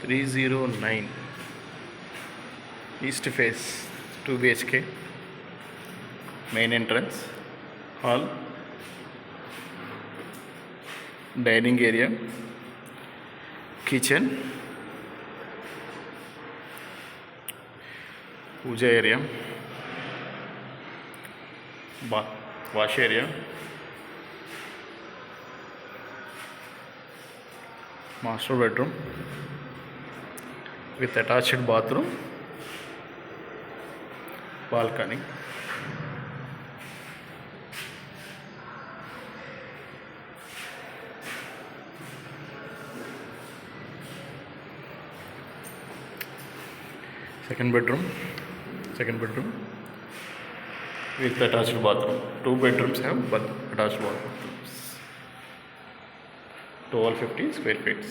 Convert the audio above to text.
309 east face, 2 BHK, main entrance, hall, dining area, kitchen, puja area, bath, wash area, master bedroom with attached bathroom, balcony. Second bedroom with attached bathroom. 2 bedrooms have attached bathrooms. 1250 square feet.